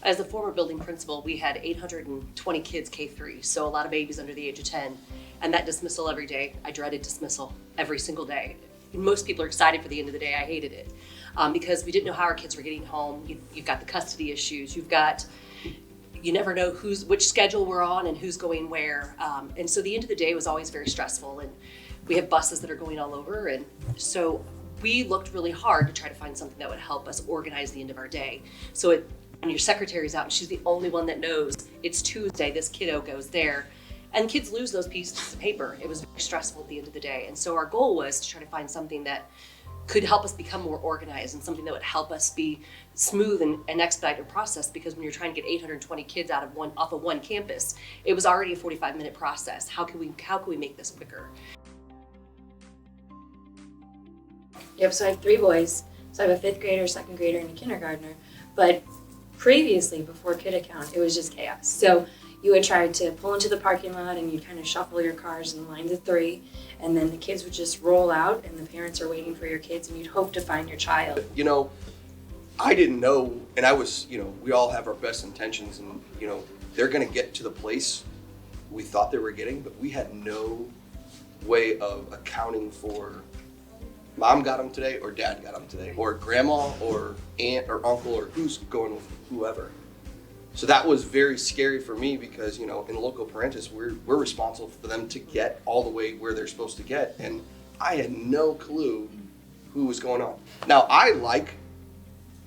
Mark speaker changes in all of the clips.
Speaker 1: As a former building principal, we had 820 kids K-3, so a lot of babies under the age of 10. And that dismissal every day, I dreaded dismissal every single day. And most people are excited for the end of the day. I hated it because we didn't know how our kids were getting home. You've got the custody issues. You never know which schedule we're on and who's going where. And so the end of the day was always very stressful. And we have buses that are going all over. And so we looked really hard to try to find something that would help us organize the end of our day. So when your secretary's out and she's the only one that knows it's Tuesday, this kiddo goes there, and kids lose those pieces of paper. It was very stressful at the end of the day. And so our goal was to try to find something that could help us become more organized and something that would help us be smooth and expedite our process, because when you're trying to get 820 kids off of one campus, it was already a 45-minute process. How can we make this quicker?
Speaker 2: Yep, so I have 3 boys. So I have a 5th grader, 2nd grader, and a kindergartner. But previously, before Kid Account, it was just chaos. So you would try to pull into the parking lot and you'd kind of shuffle your cars in lines of 3, and then the kids would just roll out and the parents are waiting for your kids and you'd hope to find your child.
Speaker 3: You know, I didn't know, and I was, we all have our best intentions, and, they're gonna get to the place we thought they were getting, but we had no way of accounting for mom got them today or dad got them today, or grandma or aunt or uncle, or who's going with whoever. So that was very scary for me because, in loco parentis, we're responsible for them to get all the way where they're supposed to get. And I had no clue who was going on. Now, I like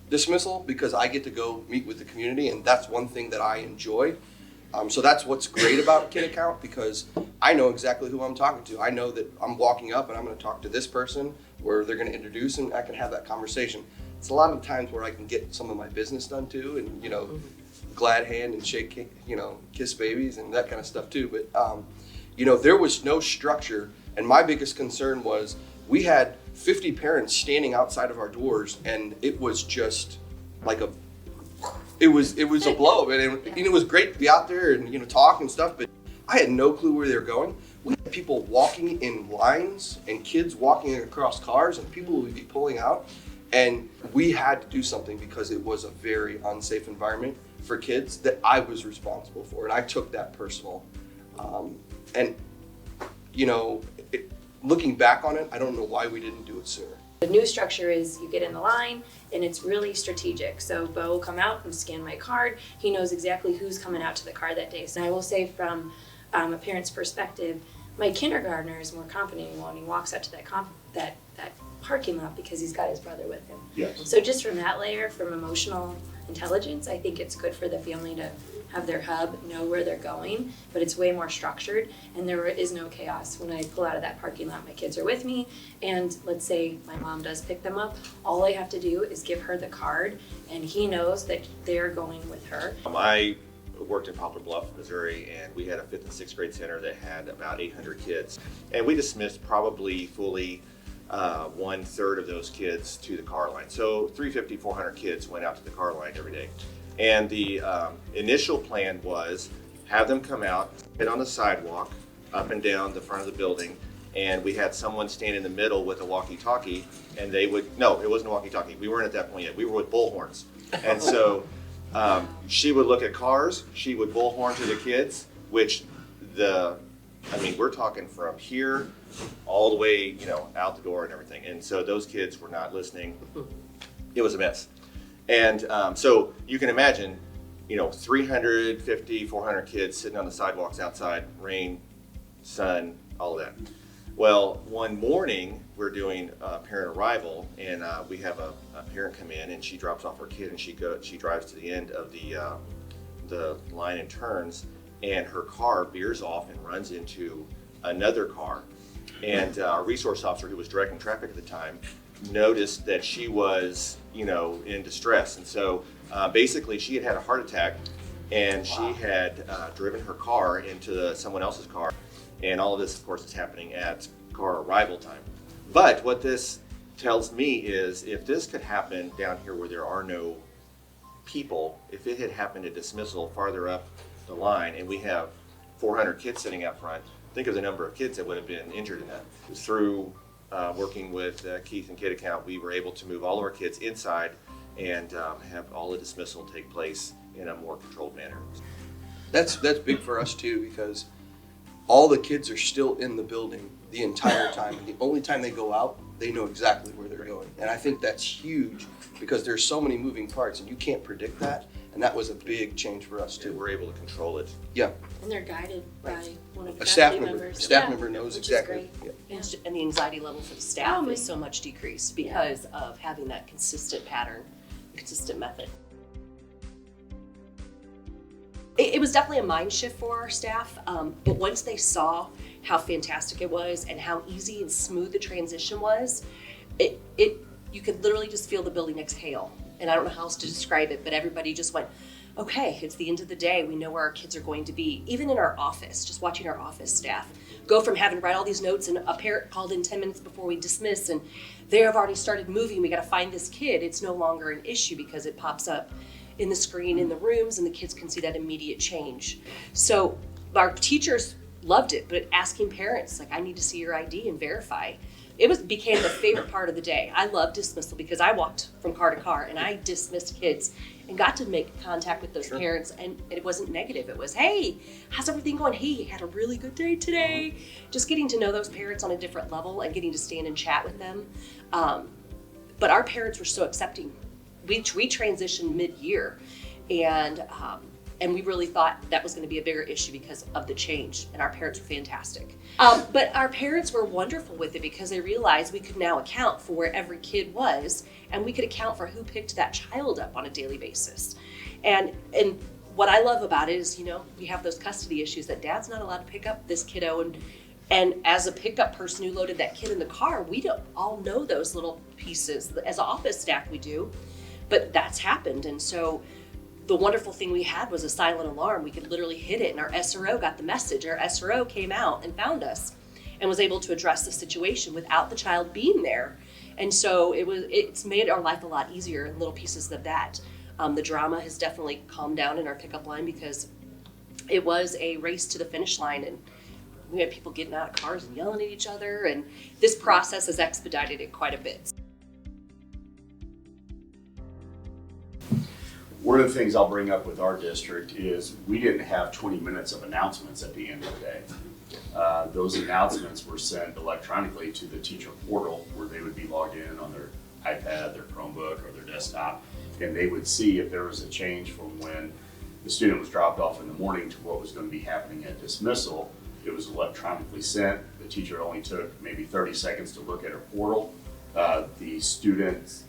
Speaker 3: dismissal because I get to go meet with the community, and that's one thing that I enjoy. So that's what's great about Kid Account, because I know exactly who I'm talking to. I know that I'm walking up and I'm going to talk to this person, where they're going to introduce, and I can have that conversation. It's a lot of times where I can get some of my business done too, and glad hand and shake, kiss babies and that kind of stuff too. But there was no structure, and my biggest concern was we had 50 parents standing outside of our doors, and it was just like it was a blow, and it was great to be out there and talk and stuff, but I had no clue where they were going. We had people walking in lines and kids walking across cars, and people would be pulling out, and we had to do something because it was a very unsafe environment for kids that I was responsible for, and I took that personal. Looking back on it, I don't know why we didn't do it sooner.
Speaker 2: The new structure is you get in the line and it's really strategic. So Bo will come out and scan my card. He knows exactly who's coming out to the car that day. So I will say from a parent's perspective, my kindergartner is more confident when he walks out to that parking lot because he's got his brother with him.
Speaker 3: Yes.
Speaker 2: So just from that layer, from emotional intelligence, I think it's good for the family to have their hub, know where they're going, but it's way more structured, and there is no chaos. When I pull out of that parking lot, my kids are with me, and let's say my mom does pick them up, all I have to do is give her the card, and he knows that they're going with her.
Speaker 4: I worked in Poplar Bluff, Missouri, and we had a 5th and 6th grade center that had about 800 kids, and we dismissed probably fully 1/3 of those kids to the Carline. So 350, 400 kids went out to the Carline every day. And the initial plan was have them come out, sit on the sidewalk, up and down the front of the building, and we had someone stand in the middle with a walkie-talkie, and they would, no, it wasn't a walkie-talkie, we weren't at that point yet, we were with bullhorns. And so she would look at cars, she would bullhorn to the kids, which we're talking from here all the way, out the door and everything. And so those kids were not listening. It was a mess. And so you can imagine, 350, 400 kids sitting on the sidewalks outside, rain, sun, all of that. Well, one morning we're doing parent arrival, and we have a parent come in, and she drops off her kid, and she drives to the end of the line and turns, and her car veers off and runs into another car. And our resource officer, who was directing traffic at the time, noticed that she was, in distress. And so basically she had a heart attack, and she had driven her car into someone else's car. And all of this, of course, is happening at car arrival time. But what this tells me is, if this could happen down here where there are no people, if it had happened at dismissal farther up the line, and we have 400 kids sitting out front, think of the number of kids that would have been injured in that. Through working with Keith and Kid Account, we were able to move all of our kids inside and have all the dismissal take place in a more controlled manner.
Speaker 3: That's big for us too, because all the kids are still in the building the entire time. And the only time they go out, they know exactly where they're going. And I think that's huge because there's so many moving parts and you can't predict that. And that was a big change for us
Speaker 4: So
Speaker 3: too.
Speaker 4: we're able to control it.
Speaker 3: Yeah,
Speaker 2: And they're guided by one of the
Speaker 3: a staff
Speaker 2: faculty
Speaker 3: member,
Speaker 2: members.
Speaker 3: staff
Speaker 2: Yeah,
Speaker 3: member knows
Speaker 2: which is
Speaker 3: exactly.
Speaker 2: great.
Speaker 3: Yeah.
Speaker 1: And the anxiety level for the staff
Speaker 2: Oh,
Speaker 1: is so much decreased because of having that consistent pattern, consistent method. It was definitely a mind shift for our staff, but once they saw how fantastic it was and how easy and smooth the transition was, you could literally just feel the building exhale. And I don't know how else to describe it, but everybody just went, okay, it's the end of the day. We know where our kids are going to be. Even in our office, just watching our office staff go from having to write all these notes and a parent called in 10 minutes before we dismiss and they have already started moving. We got to find this kid. It's no longer an issue because it pops up in the screen in the rooms and the kids can see that immediate change. So our teachers loved it, but asking parents, like, I need to see your ID and verify. Became the favorite part of the day. I love dismissal because I walked from car to car and I dismissed kids and got to make contact with those parents, and it wasn't negative. It was, hey, how's everything going? Hey, had a really good day today. Just getting to know those parents on a different level and getting to stand and chat with them. But our parents were so accepting. We transitioned mid-year, and we really thought that was going to be a bigger issue because of the change, and our parents were fantastic. But our parents were wonderful with it because they realized we could now account for where every kid was, and we could account for who picked that child up on a daily basis. And what I love about it is, we have those custody issues that dad's not allowed to pick up this kiddo, and as a pickup person who loaded that kid in the car, we don't all know those little pieces. As office staff, we do, but that's happened. And so the wonderful thing we had was a silent alarm. We could literally hit it and our SRO got the message. Our SRO came out and found us and was able to address the situation without the child being there. And so it's made our life a lot easier in little pieces of that. The drama has definitely calmed down in our pickup line because it was a race to the finish line, and we had people getting out of cars and yelling at each other, and this process has expedited it quite a bit.
Speaker 5: One of the things I'll bring up with our district is we didn't have 20 minutes of announcements at the end of the day. Those announcements were sent electronically to the teacher portal where they would be logged in on their iPad, their Chromebook, or their desktop, and they would see if there was a change from when the student was dropped off in the morning to what was going to be happening at dismissal. It was electronically sent. The teacher only took maybe 30 seconds to look at her portal. The students'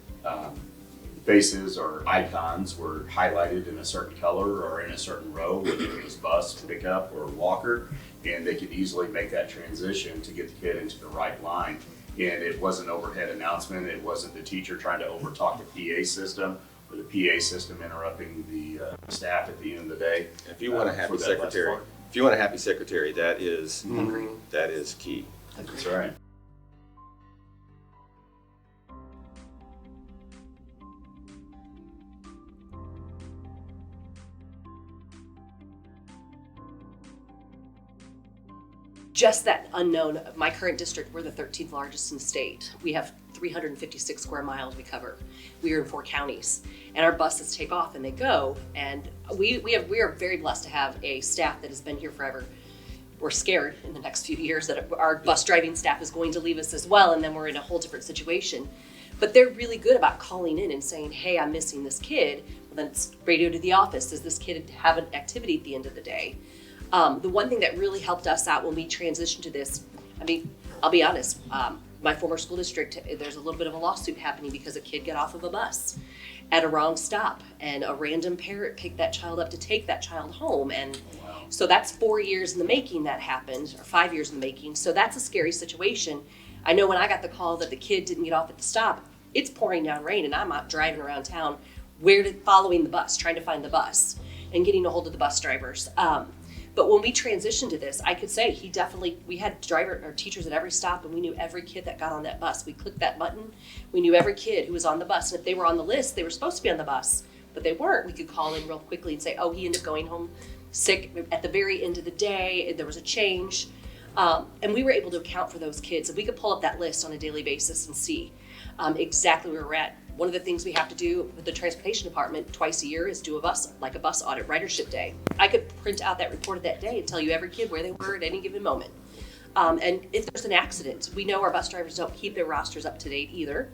Speaker 5: faces or icons were highlighted in a certain color or in a certain row, whether it was bus, pickup, or walker, and they could easily make that transition to get the kid into the right line. And it wasn't an overhead announcement. It wasn't the teacher trying to overtalk the PA system or the PA system interrupting the staff at the end of the day.
Speaker 4: If you want a happy secretary, that is that is key.
Speaker 5: That's right.
Speaker 1: Just that unknown. My current district, we're the 13th largest in the state. We have 356 square miles we cover. We are in 4 counties, and our buses take off and they go. And we are very blessed to have a staff that has been here forever. We're scared in the next few years that our bus driving staff is going to leave us as well, and then we're in a whole different situation. But they're really good about calling in and saying, hey, I'm missing this kid. Well, then it's radio to the office. Does this kid have an activity at the end of the day? The one thing that really helped us out when we transitioned to this, I'll be honest, my former school district, there's a little bit of a lawsuit happening because a kid got off of a bus at a wrong stop and a random parent picked that child up to take that child home. And so that's 4 years in the making that happened, or 5 years in the making. So that's a scary situation. I know when I got the call that the kid didn't get off at the stop, it's pouring down rain and I'm out driving around town, following the bus, trying to find the bus and getting a hold of the bus drivers. But when we transitioned to this, I could say we had teachers at every stop, and we knew every kid that got on that bus. We clicked that button. We knew every kid who was on the bus. And if they were on the list, they were supposed to be on the bus, but they weren't. We could call in real quickly and say, oh, he ended up going home sick at the very end of the day. There was a change. And we were able to account for those kids. And we could pull up that list on a daily basis and see exactly where we're at. One of the things we have to do with the transportation department twice a year is do a bus audit, ridership day. I could print out that report of that day and tell you every kid where they were at any given moment. And if there's an accident, we know our bus drivers don't keep their rosters up to date either.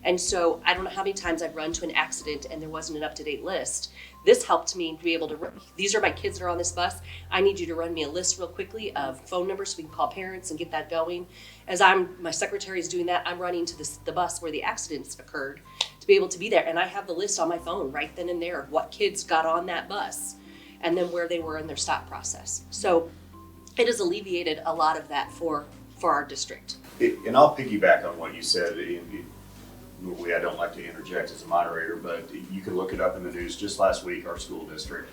Speaker 1: And so I don't know how many times I've run to an accident and there wasn't an up-to-date list. This helped me to be able to, these are my kids that are on this bus. I need you to run me a list real quickly of phone numbers so we can call parents and get that going. As my secretary is doing that, I'm running to the bus where the accidents occurred to be able to be there. And I have the list on my phone right then and there of what kids got on that bus and then where they were in their stop process. So it has alleviated a lot of that for our district.
Speaker 5: And I'll piggyback on what you said. Normally, I don't like to interject as a moderator, but you can look it up in the news. Just last week, our school district,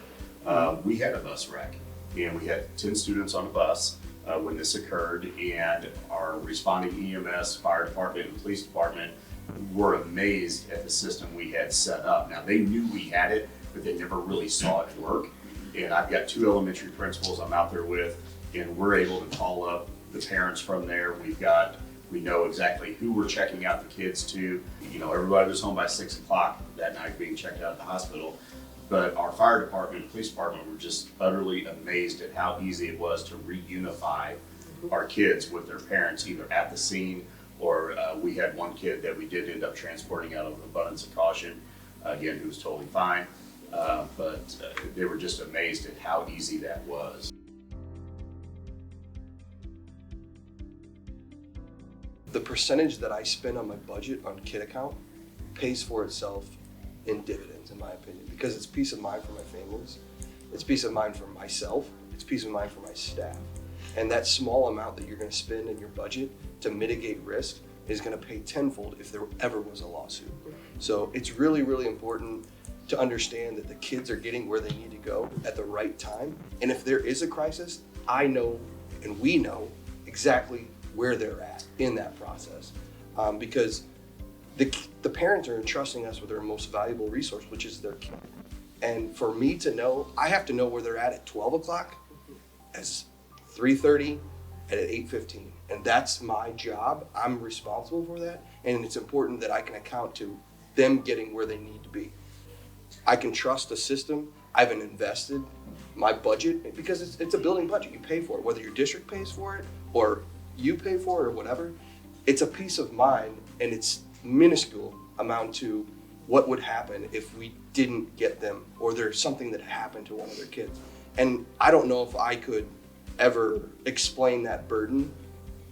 Speaker 5: we had a bus wreck, and we had 10 students on a bus when this occurred, and our responding EMS, fire department, and police department were amazed at the system we had set up. Now, they knew we had it, but they never really saw it work. And I've got 2 elementary principals I'm out there with, and we're able to call up the parents from there. We know exactly who we're checking out the kids to. You know, everybody was home by 6 o'clock that night being checked out at the hospital. But our fire department and police department were just utterly amazed at how easy it was to reunify our kids with their parents, either at the scene or we had one kid that we did end up transporting out of an abundance of caution, again, who was totally fine. But they were just amazed at how easy that was.
Speaker 3: The percentage that I spend on my budget on kid account pays for itself in dividends, in my opinion, because it's peace of mind for my families, it's peace of mind for myself, it's peace of mind for my staff. And that small amount that you're going to spend in your budget to mitigate risk is going to pay tenfold if there ever was a lawsuit. So it's really, really important to understand that the kids are getting where they need to go at the right time. And if there is a crisis, I know and we know exactly where they're at in that process, because the parents are entrusting us with their most valuable resource, which is their kid. And for me to know, I have to know where they're at 12 o'clock, as 3:30, and at 8:15. And that's my job. I'm responsible for that. And it's important that I can account to them getting where they need to be. I can trust the system. I haven't invested my budget because it's a building budget. You pay for it, whether your district pays for it or you pay for it or whatever. It's a peace of mind, and it's minuscule amount to what would happen if we didn't get them or there's something that happened to one of their kids. And I don't know if I could ever explain that burden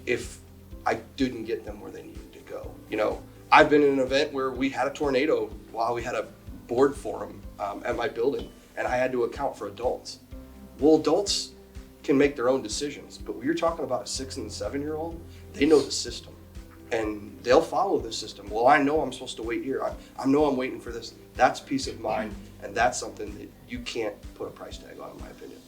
Speaker 3: if I didn't get them where they needed to go. You know, I've been in an event where we had a tornado while we had a board forum at my building, and I had to account for adults. Well, adults can make their own decisions, but when you're talking about a 6 and 7-year-old, they know the system and they'll follow the system. Well, I know I'm supposed to wait here. I know I'm waiting for this. That's peace of mind, and that's something that you can't put a price tag on, in my opinion.